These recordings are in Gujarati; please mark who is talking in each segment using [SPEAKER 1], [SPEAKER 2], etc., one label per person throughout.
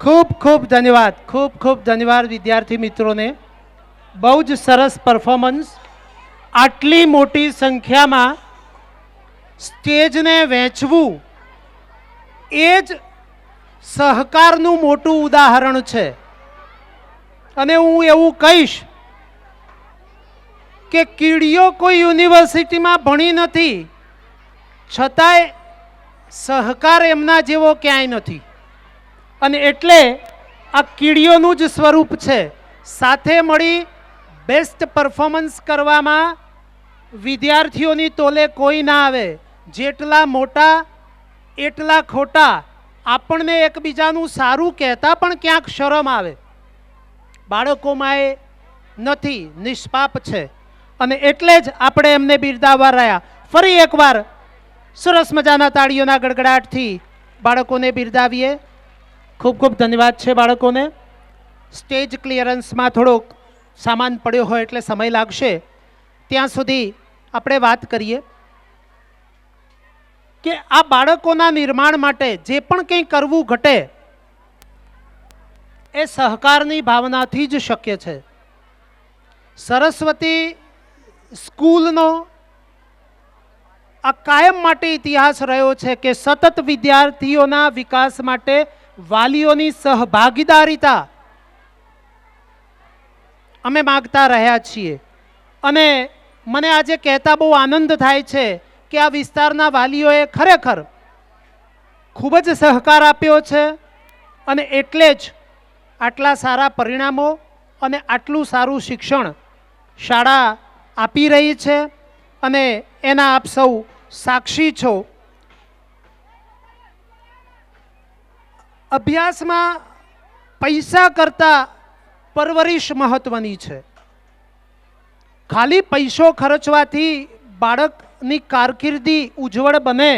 [SPEAKER 1] ખૂબ ખૂબ ધન્યવાદ, ખૂબ ખૂબ ધન્યવાદ વિદ્યાર્થી મિત્રોને. બહુ જ સરસ પરફોર્મન્સ. આટલી મોટી સંખ્યામાં સ્ટેજને વહેંચવું એ જ સહકારનું મોટું ઉદાહરણ છે. અને હું એવું કહીશ કે કીડીઓ કોઈ યુનિવર્સિટીમાં ભણી નથી, છતાંય સહકાર એમના જેવો ક્યાંય નથી. અને એટલે આ કીડીઓનું જ સ્વરૂપ છે. સાથે મળી બેસ્ટ પરફોર્મન્સ કરવામાં વિદ્યાર્થીઓની તોલે કોઈ ના આવે. જેટલા મોટા એટલા ખોટા. આપણને એકબીજાનું સારું કહેતા પણ ક્યાંક શરમ આવે. બાળકોમાં એ નથી, નિષ્પાપ છે. અને એટલે જ આપણે એમને બિરદાવવા રહ્યા. ફરી એકવાર સરસ મજાના તાળીઓના ગડગડાટથી બાળકોને બિરદાવીએ. ખૂબ ખૂબ ધન્યવાદ છે બાળકોને. સ્ટેજ ક્લિયરન્સમાં થોડોક સામાન પડ્યો હોય એટલે સમય લાગશે. ત્યાં સુધી આપણે વાત કરીએ કે આ બાળકોના નિર્માણ માટે જે પણ કંઈ કરવું ઘટે એ સહકારની ભાવનાથી જ શક્ય છે. સરસ્વતી સ્કૂલનો આ કાયમ માટે ઇતિહાસ રહ્યો છે કે સતત વિદ્યાર્થીઓના વિકાસ માટે વાલીઓની સહભાગીદારીતા અમે માગતા રહ્યા છીએ. અને મને આજે કહેતા બહુ આનંદ થાય છે કે આ વિસ્તારના વાલીઓએ ખરેખર ખૂબ જ સહકાર આપ્યો છે. અને એટલે જ આટલા સારા પરિણામો અને આટલું સારું શિક્ષણ શાળા આપી રહી છે. અને એના આપ સૌ સાક્ષી છો. અભ્યાસમાં પૈસા કરતાં પરવરિશ મહત્વની છે. ખાલી પૈસો ખર્ચવાથી બાળકની કારકિર્દી ઉજ્જવળ બને,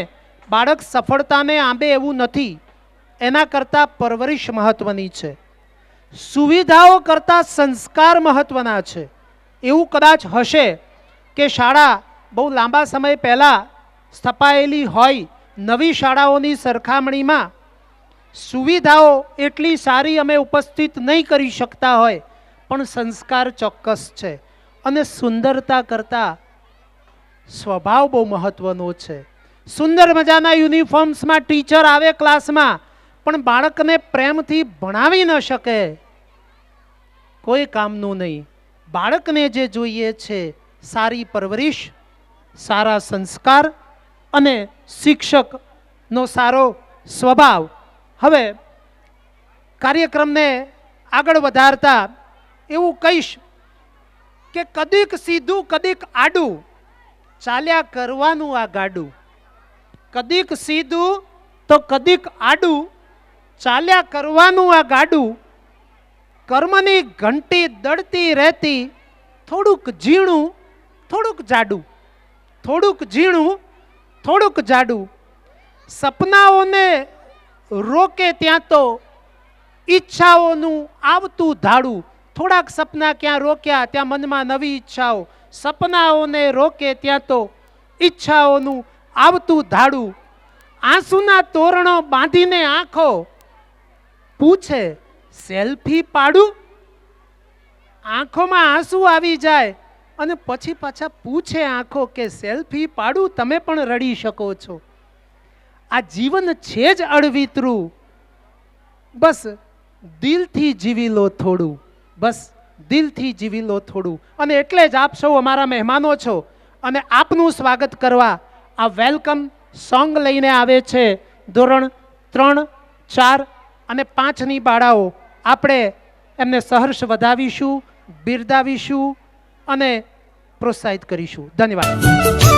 [SPEAKER 1] બાળક સફળતાને આંબે એવું નથી. એના કરતાં પરવરિશ મહત્વની છે. સુવિધાઓ કરતાં સંસ્કાર મહત્વના છે. એવું કદાચ હશે કે શાળા બહુ લાંબા સમય પહેલાં સ્થપાયેલી હોય, નવી શાળાઓની સરખામણીમાં સુવિધાઓ એટલી સારી અમે ઉપસ્થિત નહીં કરી શકતા હોય, પણ સંસ્કાર ચોક્કસ છે. અને સુંદરતા કરતાં સ્વભાવ બહુ મહત્વનો છે. સુંદર મજાના યુનિફોર્મ્સમાં ટીચર આવે ક્લાસમાં, પણ બાળકને પ્રેમથી ભણાવી ન શકે, કોઈ કામનું નહીં. બાળકને જે જોઈએ છે સારી પરવરિશ, સારા સંસ્કાર અને શિક્ષકનો સારો સ્વભાવ. હવે કાર્યક્રમને આગળ વધારતા એવું કહીશ કે કદીક સીધું કદીક આડું ચાલ્યા કરવાનું આ ગાડું. કદીક સીધું તો કદીક આડું ચાલ્યા કરવાનું આ ગાડું. કર્મની ઘંટી દળતી રહેતી, થોડુંક ઝીણું થોડુંક જાડું, થોડુંક ઝીણું થોડુંક જાડું. સપનાઓને રોકે ત્યાં તો ઈચ્છાઓનું આવતું ધાડું. થોડાક સપના ક્યાં રોક્યા ત્યાં મનમાં નવી ઈચ્છાઓ. સપનાઓને રોકે ત્યાં તો ઈચ્છાઓનું આવતું ધાડું. આંસુના તોરણો બાંધીને આંખો પૂછે સેલ્ફી પાડું. આંખોમાં આંસુ આવી જાય અને પછી પાછા પૂછે આંખો કે સેલ્ફી પાડું. તમે પણ રડી શકો છો. આ જીવન છે જ અળવિતરું, બસ દિલથી જીવી લો થોડું, બસ દિલથી જીવી લો થોડું. અને એટલે જ આપ સૌ અમારા મહેમાનો છો અને આપનું સ્વાગત કરવા આ વેલકમ સોંગ લઈને આવે છે ધોરણ 3, 4 અને 5ની બાળાઓ. આપણે એમને સહર્ષ વધાવીશું, બિરદાવીશું અને પ્રોત્સાહિત કરીશું. ધન્યવાદ.